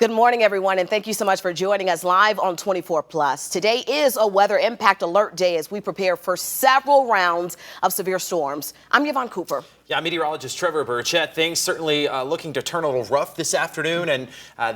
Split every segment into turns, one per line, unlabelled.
Good morning, everyone, and thank you so much for joining us live on 24 Plus. Today is a weather impact alert day as we prepare for several rounds of severe storms. I'm Yvonne Cooper.
Yeah, meteorologist Trevor Burchett. Things certainly looking to turn a little rough this afternoon, and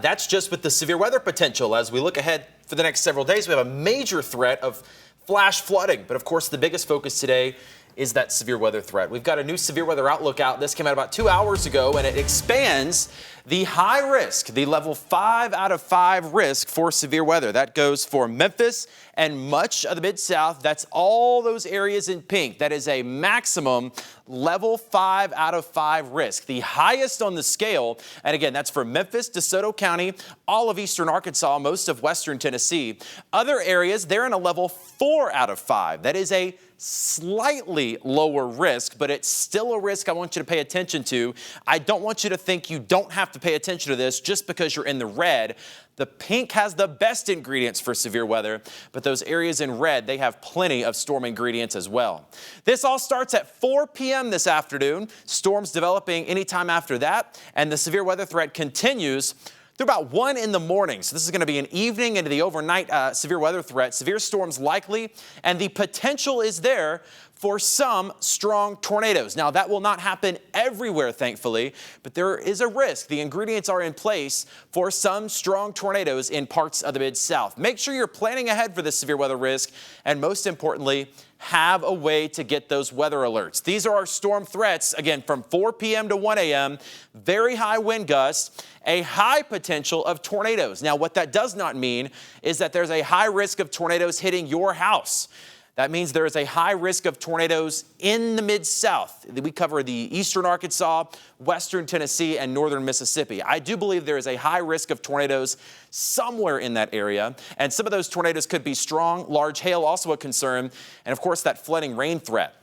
that's just with the severe weather potential. As we look ahead for the next several days, we have a major threat of flash flooding. But of course, the biggest focus today is that severe weather threat. We've got a new severe weather outlook out. This came out about 2 hours ago, and it expands the high risk, the level 5 out of 5 risk for severe weather. That goes for Memphis and much of the Mid-South. That's all those areas in pink. That is a maximum level 5 out of 5 risk, the highest on the scale. And again, that's for Memphis, DeSoto County, all of eastern Arkansas, most of western Tennessee. Other areas, they're in a level 4 out of 5. That is a slightly lower risk, but it's still a risk I want you to pay attention to. I don't want you to think you don't have to pay attention to this just because you're in the red. The pink has the best ingredients for severe weather, but those areas in red, they have plenty of storm ingredients as well. This all starts at 4 p.m. this afternoon. Storms developing anytime after that, and the severe weather threat continues through about 1 in the morning. So this is going to be an evening into the overnight severe weather threat. Severe storms likely, and the potential is there for some strong tornadoes. Now, that will not happen everywhere, thankfully, but there is a risk. The ingredients are in place for some strong tornadoes in parts of the Mid-South. Make sure you're planning ahead for this severe weather risk, and most importantly, have a way to get those weather alerts. These are our storm threats, again, from 4 p.m. to 1 a.m., very high wind gusts, a high potential of tornadoes. Now, what that does not mean is that there's a high risk of tornadoes hitting your house. That means there is a high risk of tornadoes in the Mid-South. We cover the eastern Arkansas, western Tennessee, and northern Mississippi. I do believe there is a high risk of tornadoes somewhere in that area, and some of those tornadoes could be strong. Large hail also a concern, and of course that flooding rain threat.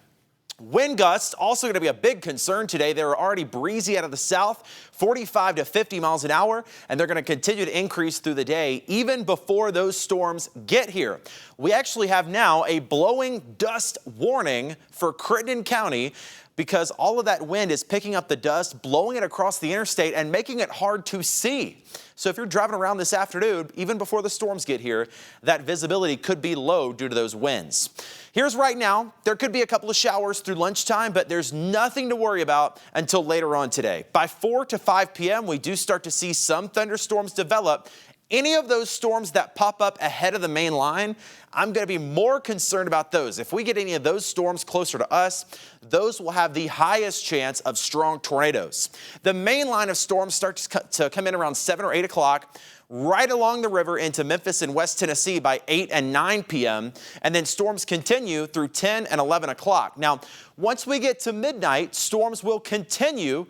Wind gusts also going to be a big concern today. They're already breezy out of the south, 45 to 50 miles an hour, and they're going to continue to increase through the day even before those storms get here. We actually have now a blowing dust warning for Crittenden County because all of that wind is picking up the dust, blowing it across the interstate and making it hard to see. So if you're driving around this afternoon, even before the storms get here, that visibility could be low due to those winds. Here's right now, there could be a couple of showers through lunchtime, but there's nothing to worry about until later on today. By 4 to 5 p.m., we do start to see some thunderstorms develop. Any of those storms that pop up ahead of the main line, I'm going to be more concerned about those. If we get any of those storms closer to us, those will have the highest chance of strong tornadoes. The main line of storms starts to come in around 7 or 8 o'clock, right along the river into Memphis and West Tennessee by 8 and 9 p.m. And then storms continue through 10 and 11 o'clock. Now, once we get to midnight, storms will continue,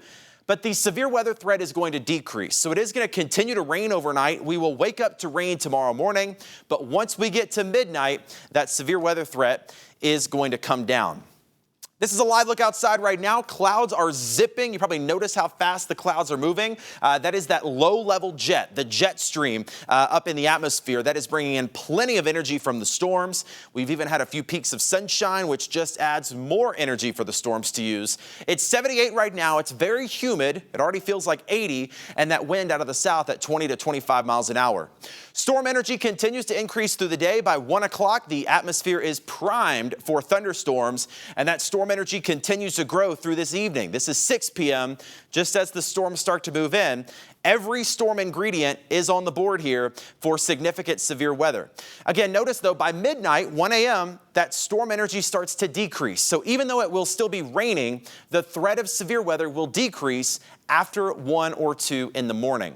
but the severe weather threat is going to decrease. So it is going to continue to rain overnight. We will wake up to rain tomorrow morning. But once we get to midnight, that severe weather threat is going to come down. This is a live look outside right now. Clouds are zipping. You probably notice how fast the clouds are moving. That is that low-level jet, the jet stream up in the atmosphere. That is bringing in plenty of energy from the storms. We've even had a few peaks of sunshine, which just adds more energy for the storms to use. It's 78 right now. It's very humid. It already feels like 80, and that wind out of the south at 20 to 25 miles an hour. Storm energy continues to increase through the day. By 1 o'clock, the atmosphere is primed for thunderstorms, and that storm energy continues to grow through this evening. This is 6 p.m. Just as the storms start to move in. Every storm ingredient is on the board here for significant severe weather. Again, notice though, by midnight, 1 a.m., that storm energy starts to decrease. So even though it will still be raining, the threat of severe weather will decrease after 1 or 2 in the morning.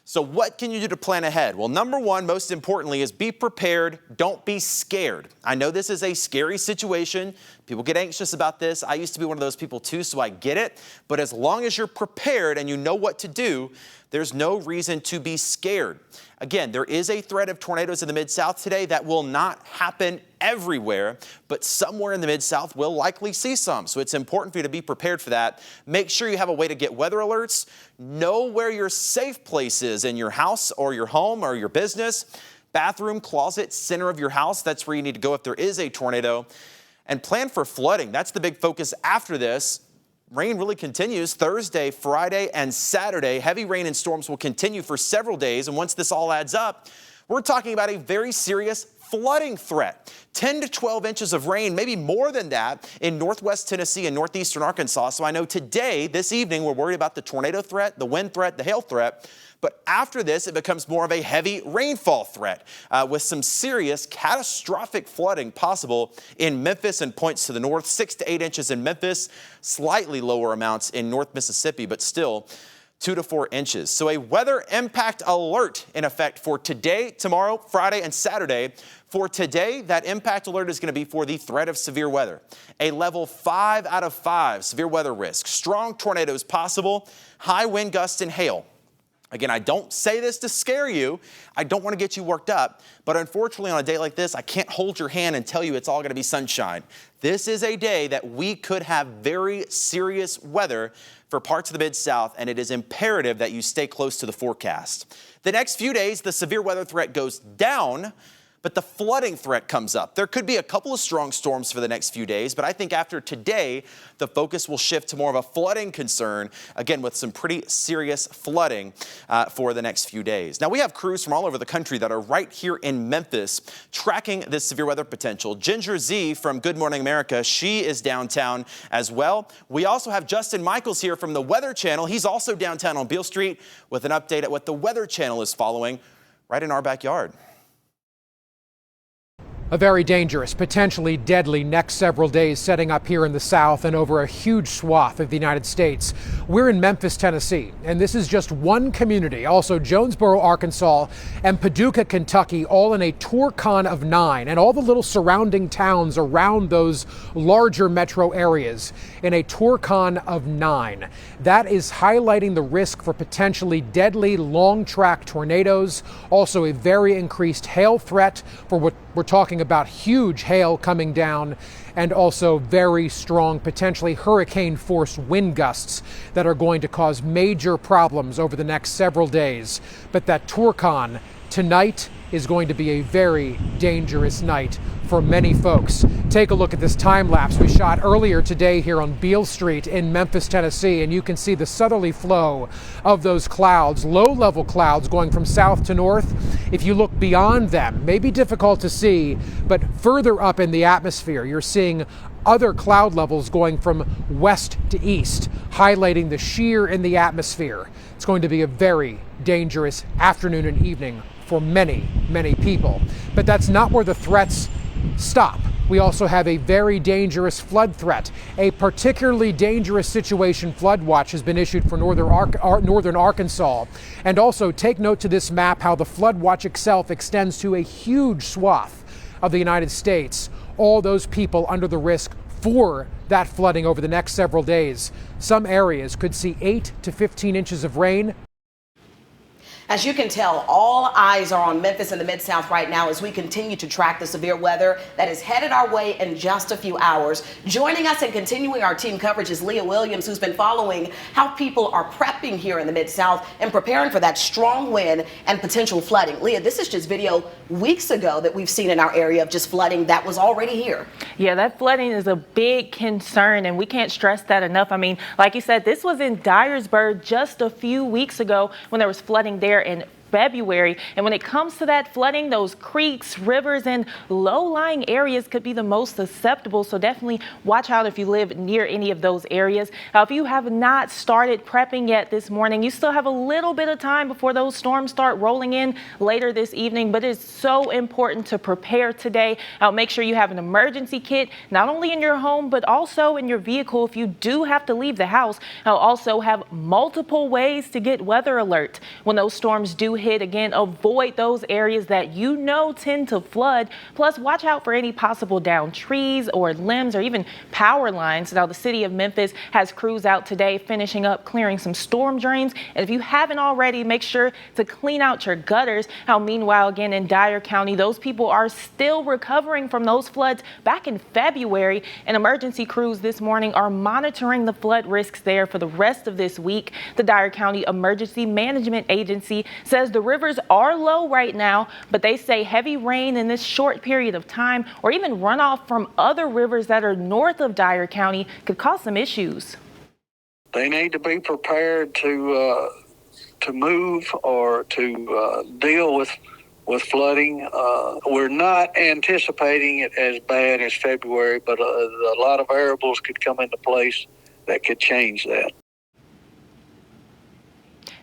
So what can you do to plan ahead? Well, number one, most importantly, is be prepared. Don't be scared. I know this is a scary situation. People get anxious about this. I used to be one of those people too, so I get it. But as long as you're prepared and you know what to do, there's no reason to be scared. Again, there is a threat of tornadoes in the Mid-South today. That will not happen everywhere, but somewhere in the Mid-South we'll likely see some. So it's important for you to be prepared for that. Make sure you have a way to get weather alerts. Know where your safe place is in your house or your home or your business. Bathroom, closet, center of your house. That's where you need to go if there is a tornado. And plan for flooding. That's the big focus after this. rain really continues Thursday, Friday, and Saturday. Heavy rain and storms will continue for several days. And once this all adds up, we're talking about a very serious flooding threat. 10 to 12 inches of rain, maybe more than that, in northwest Tennessee and northeastern Arkansas. So I know today, this evening, we're worried about the tornado threat, the wind threat, the hail threat. But after this, it becomes more of a heavy rainfall threat with some serious catastrophic flooding possible in Memphis and points to the north. 6 to 8 inches in Memphis, slightly lower amounts in North Mississippi, but still 2 to 4 inches. So a weather impact alert in effect for today, tomorrow, Friday, and Saturday. For today, that impact alert is going to be for the threat of severe weather. A level 5 out of 5 severe weather risk. Strong tornadoes possible, high wind gusts and hail. Again, I don't say this to scare you. I don't want to get you worked up. But unfortunately, on a day like this, I can't hold your hand and tell you it's all going to be sunshine. This is a day that we could have very serious weather for parts of the Mid-South, and it is imperative that you stay close to the forecast. The next few days, the severe weather threat goes down, but the flooding threat comes up. There could be a couple of strong storms for the next few days, but I think after today, the focus will shift to more of a flooding concern, again, with some pretty serious flooding for the next few days. Now, we have crews from all over the country that are right here in Memphis tracking this severe weather potential. Ginger Z from Good Morning America, she is downtown as well. We also have Justin Michaels here from the Weather Channel. He's also downtown on Beale Street with an update at what the Weather Channel is following right in our backyard.
A very dangerous, potentially deadly next several days setting up here in the South and over a huge swath of the United States. We're in Memphis, Tennessee, and this is just one community. Also Jonesboro, Arkansas, and Paducah, Kentucky, all in a Tourcon of 9, and all the little surrounding towns around those larger metro areas in a Tourcon of 9. That is highlighting the risk for potentially deadly long-track tornadoes, also a very increased hail threat for what we're talking about, huge hail coming down, and also very strong, potentially hurricane-force wind gusts that are going to cause major problems over the next several days. But that Tourcon tonight is going to be a very dangerous night for many folks. Take a look at this time lapse we shot earlier today here on Beale Street in Memphis, Tennessee, and you can see the southerly flow of those clouds, low-level clouds going from south to north. If you look beyond them, may be difficult to see, but further up in the atmosphere, you're seeing other cloud levels going from west to east, highlighting the shear in the atmosphere. It's going to be a very dangerous afternoon and evening for many, many people. But that's not where the threats stop. We also have a very dangerous flood threat. A particularly dangerous situation flood watch has been issued for northern Arkansas. And also take note to this map how the flood watch itself extends to a huge swath of the United States. All those people under the risk for that flooding over the next several days. Some areas could see 8 to 15 inches of rain.
As you can tell, all eyes are on Memphis and the Mid-South right now as we continue to track the severe weather that is headed our way in just a few hours. Joining us and continuing our team coverage is Leah Williams, who's been following how people are prepping here in the Mid-South and preparing for that strong wind and potential flooding. Leah, this is just video weeks ago that we've seen in our area of just flooding that was already here. Yeah, that flooding is a big concern, and we can't stress that enough. I mean, like you said, this was in Dyersburg just a few weeks ago when there was flooding there in February. And when it comes to that flooding, those creeks, rivers, and low-lying areas could be the most susceptible. So definitely watch out if you live near any of those areas. If you have not started prepping yet this morning, you still have a little bit of time before those storms start rolling in later this evening. But it's so important to prepare today. Make sure you have an emergency kit, not only in your home, but also in your vehicle if you do have to leave the house. Also have multiple ways to get weather alert when those storms do hit. Again, avoid those areas that you know tend to flood. Plus, watch out for any possible downed trees or limbs or even power lines. Now, the city of Memphis has crews out today finishing up clearing some storm drains. And if you haven't already, make sure to clean out your gutters. Meanwhile, again, in Dyer County, those people are still recovering from those floods back in February. And emergency crews this morning are monitoring the flood risks there for the rest of this week. The Dyer County Emergency Management Agency says the rivers are low right now, but they say heavy rain in this short period of time or even runoff from other rivers that are north of Dyer County could cause some issues.
They need to be prepared to move or to deal with flooding. We're not anticipating it as bad as February, but a lot of variables could come into place that could change that.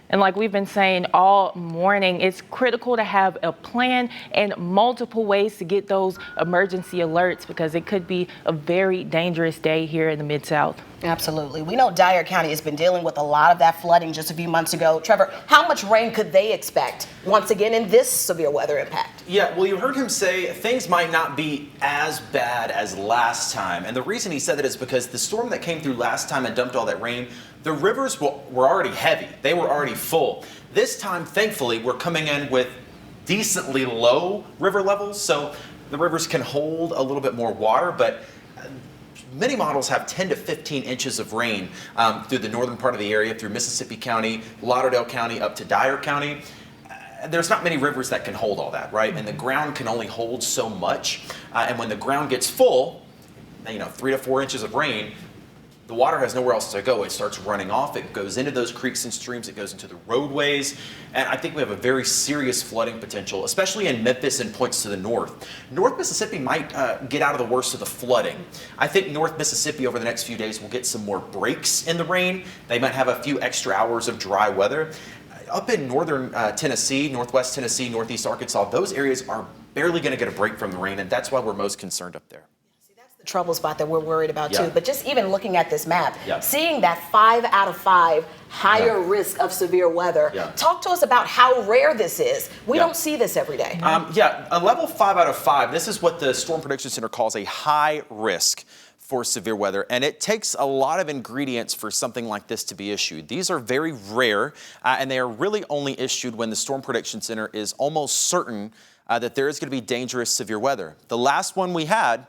And like we've been saying all morning, it's critical to have a plan and multiple ways to get those emergency alerts, because it could be a very dangerous day here in the Mid-South.
Absolutely. We know Dyer County has been dealing with a lot of that flooding just a few months ago. Trevor, how much rain could they expect once again in this severe weather impact?
Yeah, well, you heard him say things might not be as bad as last time. And the reason he said that is because the storm that came through last time and dumped all that rain, the rivers were already heavy. They were already full. This time, thankfully, we're coming in with decently low river levels, so the rivers can hold a little bit more water, but many models have 10 to 15 inches of rain through the northern part of the area, through Mississippi County, Lauderdale County, up to Dyer County. There's not many rivers that can hold all that, right? And the ground can only hold so much. And when the ground gets full, 3 to 4 inches of rain, the water has nowhere else to go. It starts running off. It goes into those creeks and streams. It goes into the roadways. And I think we have a very serious flooding potential, especially in Memphis and points to the north. North Mississippi might get out of the worst of the flooding. I think North Mississippi over the next few days will get some more breaks in the rain. They might have a few extra hours of dry weather. Up in northern Tennessee, northwest Tennessee, northeast Arkansas, those areas are barely going to get a break from the rain, and that's why we're most concerned up there.
Trouble spot that we're worried about too. But just even looking at this map, seeing that 5 out of 5 higher risk of severe weather, talk to us about how rare this is. We don't see this every day.
A level 5 out of 5, this is what the Storm Prediction Center calls a high risk for severe weather, and it takes a lot of ingredients for something like this to be issued. These are very rare, and they are really only issued when the Storm Prediction Center is almost certain that there is going to be dangerous severe weather. The last one we had,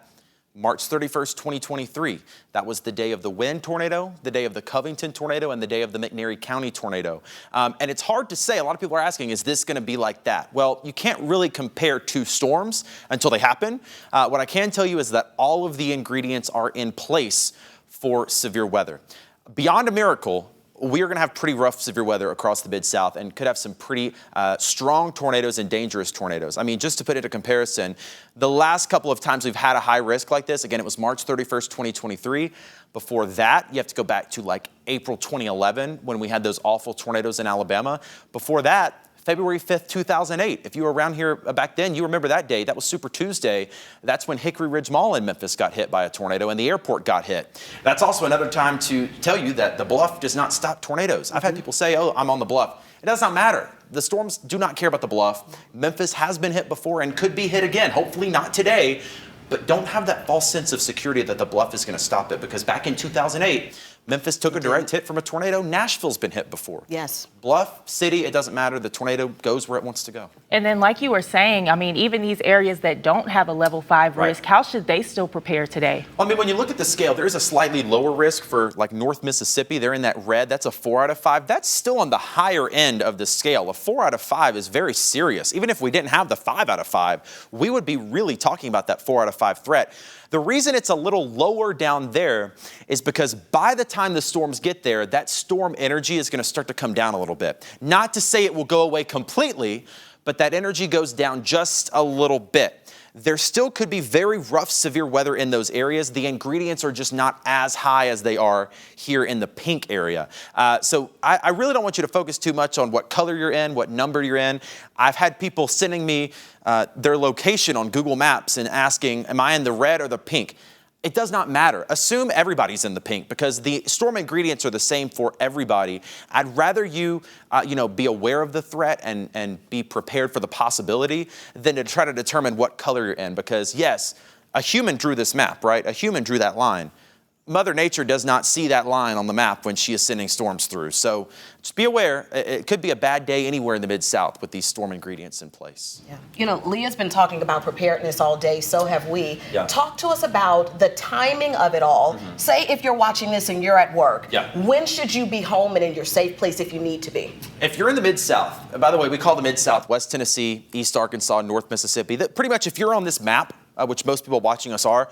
March 31st, 2023. That was the day of the Wynn tornado, the day of the Covington tornado, and the day of the McNairy County tornado. And it's hard to say. A lot of people are asking, is this going to be like that? Well, you can't really compare two storms until they happen. What I can tell you is that all of the ingredients are in place for severe weather. Beyond a miracle, we are going to have pretty rough severe weather across the Mid-South and could have some pretty strong tornadoes and dangerous tornadoes. I mean, just to put it in comparison, the last couple of times we've had a high risk like this, again, it was March 31st, 2023. Before that, you have to go back to like April 2011 when we had those awful tornadoes in Alabama. Before that, February 5th, 2008. If you were around here back then, you remember that day. That was Super Tuesday. That's when Hickory Ridge Mall in Memphis got hit by a tornado and the airport got hit. That's also another time to tell you that the Bluff does not stop tornadoes. I've had people say, oh, I'm on the Bluff. It does not matter. The storms do not care about the Bluff. Memphis has been hit before and could be hit again. Hopefully not today, but don't have that false sense of security that the Bluff is going to stop it, because back in 2008, Memphis took a direct hit from a tornado. Nashville's been hit before.
Yes.
Bluff City, it doesn't matter. The tornado goes where it wants to go.
And then like you were saying, I mean, even these areas that don't have a level 5 risk, how should they still prepare today?
I mean, when you look at the scale, there is a slightly lower risk for like North Mississippi. They're in that red. That's a 4 out of 5. That's still on the higher end of the scale. A 4 out of 5 is very serious. Even if we didn't have the 5 out of 5, we would be really talking about that 4 out of 5 threat. The reason it's a little lower down there is because by the time the storms get there, that storm energy is going to start to come down a little bit. Not to say it will go away completely, but that energy goes down just a little bit. There still could be very rough, severe weather in those areas. The ingredients are just not as high as they are here in the pink area. So I really don't want you to focus too much on what color you're in, what number you're in. I've had people sending me their location on Google Maps and asking, am I in the red or the pink? It does not matter. Assume everybody's in the pink, because the storm ingredients are the same for everybody. I'd rather you, be aware of the threat and be prepared for the possibility than to try to determine what color you're in. Because yes, a human drew this map, right? A human drew that line. Mother Nature does not see that line on the map when she is sending storms through. So just be aware, it could be a bad day anywhere in the Mid-South with these storm ingredients in place.
Yeah. Leah's been talking about preparedness all day, so have we. Talk to us about the timing of it all. Say if you're watching this and you're at work, when should you be home and in your safe place if you need to be?
If you're in the Mid-South, by the way, we call the Mid-South West Tennessee, East Arkansas, North Mississippi. Pretty much if you're on this map, which most people watching us are,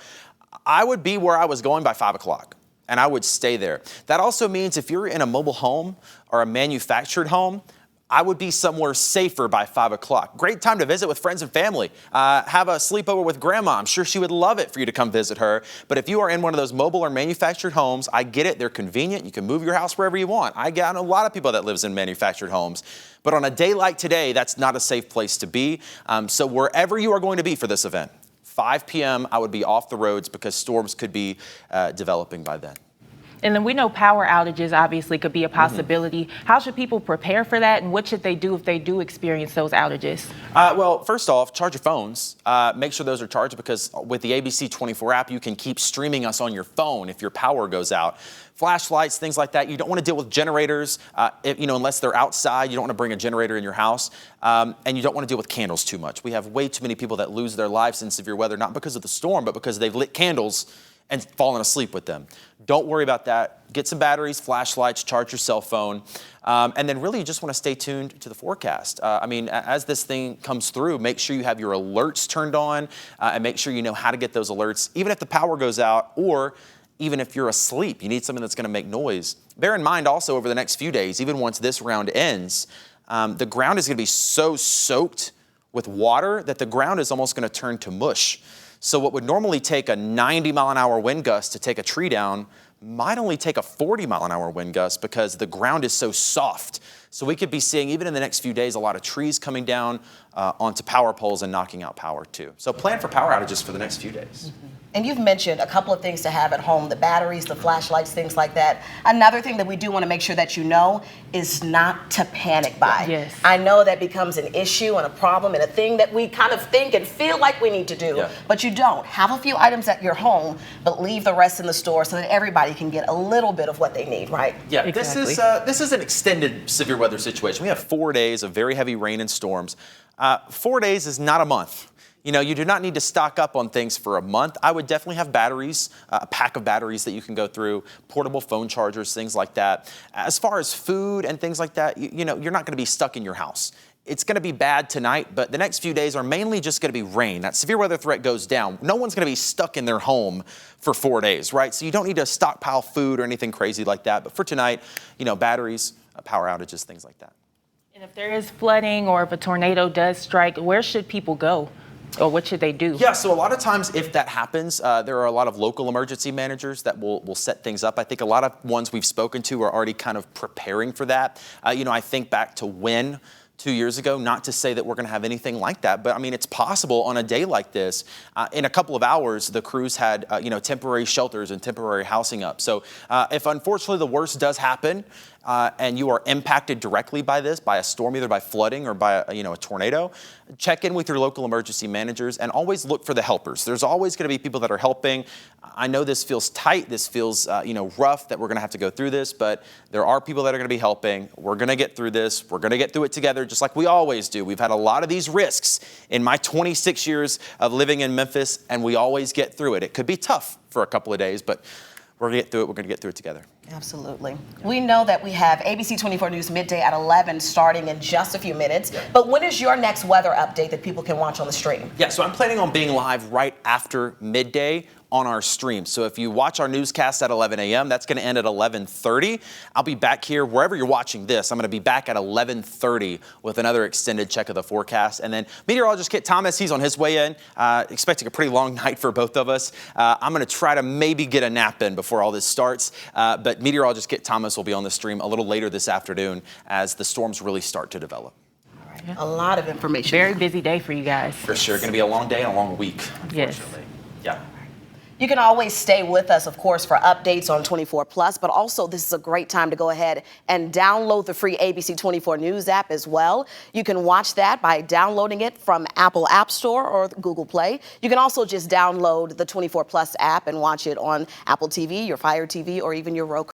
I would be where I was going by 5 o'clock. and I would stay there. That also means if you're in a mobile home or a manufactured home, I would be somewhere safer by 5 o'clock. Great time to visit with friends and family. Have a sleepover with grandma. I'm sure she would love it for you to come visit her. But if you are in one of those mobile or manufactured homes, I get it. They're convenient. You can move your house wherever you want. I know a lot of people that lives in manufactured homes. But on a day like today, that's not a safe place to be. So wherever you are going to be for this event, 5 p.m., I would be off the roads because storms could be developing by then.
And then we know power outages obviously could be a possibility. How should people prepare for that, and what should they do if they do experience those outages?
Well, first off, charge your phones. Make sure those are charged, because with the ABC 24 app, you can keep streaming us on your phone if your power goes out. Flashlights, things like that. You don't want to deal with generators, unless they're outside. You don't want to bring a generator in your house, and you don't want to deal with candles too much. We have way too many people that lose their lives in severe weather, not because of the storm, but because they've lit candles and fallen asleep with them. Don't worry about that. Get some batteries, flashlights, charge your cell phone, and then really you just want to stay tuned to the forecast. As this thing comes through, make sure you have your alerts turned on, and make sure you know how to get those alerts, even if the power goes out, or even if you're asleep. You need something that's going to make noise. Bear in mind also, over the next few days, even once this round ends, the ground is going to be so soaked with water that the ground is almost going to turn to mush. So what would normally take a 90-mile-an-hour wind gust to take a tree down might only take a 40-mile-an-hour wind gust, because the ground is so soft. So we could be seeing, even in the next few days, a lot of trees coming down onto power poles and knocking out power too. So plan for power outages for the next few days.
And you've mentioned a couple of things to have at home, the batteries, the flashlights, things like that. Another thing that we do want to make sure that you know is not to panic buy.
Yes.
I know that becomes an issue and a problem and a thing that we kind of think and feel like we need to do, but you don't. Have a few items at your home, but leave the rest in the store so that everybody can get a little bit of what they need, right?
Yeah,
Exactly.
This is an extended severe weather situation. We have 4 days of very heavy rain and storms. 4 days is not a month. You do not need to stock up on things for a month. I would definitely have batteries, a pack of batteries that you can go through, portable phone chargers, things like that. As far as food and things like that, you're not going to be stuck in your house. It's going to be bad tonight, but the next few days are mainly just going to be rain. That severe weather threat goes down. No one's going to be stuck in their home for 4 days, right? So you don't need to stockpile food or anything crazy like that. But for tonight, batteries, power outages, things like that.
And if there is flooding, or if a tornado does strike, where should people go? Or what should they do?
Yeah, so a lot of times if that happens, there are a lot of local emergency managers that will set things up. I think a lot of ones we've spoken to are already kind of preparing for that. I think back to when 2 years ago, not to say that we're going to have anything like that, but it's possible on a day like this. In a couple of hours, the crews had temporary shelters and temporary housing up. So if unfortunately the worst does happen, and you are impacted directly by this, by a storm, either by flooding or by a tornado, check in with your local emergency managers and always look for the helpers. There's always going to be people that are helping. I know this feels tight, this feels rough, that we're going to have to go through this, but there are people that are going to be helping. We're going to get through this. We're going to get through it together, just like we always do. We've had a lot of these risks in my 26 years of living in Memphis, and we always get through it. It could be tough for a couple of days, but we're going to get through it. We're going to get through it together.
Absolutely. We know that we have ABC 24 News midday at 11 starting in just a few minutes. But when is your next weather update that people can watch on the stream?
Yeah, so I'm planning on being live right after midday on our stream. So if you watch our newscast at 11 a.m., that's going to end at 11:30. I'll be back here wherever you're watching this. I'm going to be back at 11:30 with another extended check of the forecast. And then meteorologist Kit Thomas, he's on his way in, expecting a pretty long night for both of us. I'm going to try to maybe get a nap in before all this starts. But meteorologist Kit Thomas will be on the stream a little later this afternoon as the storms really start to develop.
A lot of information.
Very busy day for you guys.
For sure. Going to be a long day and a long week,
Yes.
unfortunately. Yeah.
You can always stay with us, of course, for updates on 24 Plus, but also this is a great time to go ahead and download the free ABC 24 News app as well. You can watch that by downloading it from Apple App Store or Google Play. You can also just download the 24 Plus app and watch it on Apple TV, your Fire TV, or even your Roku.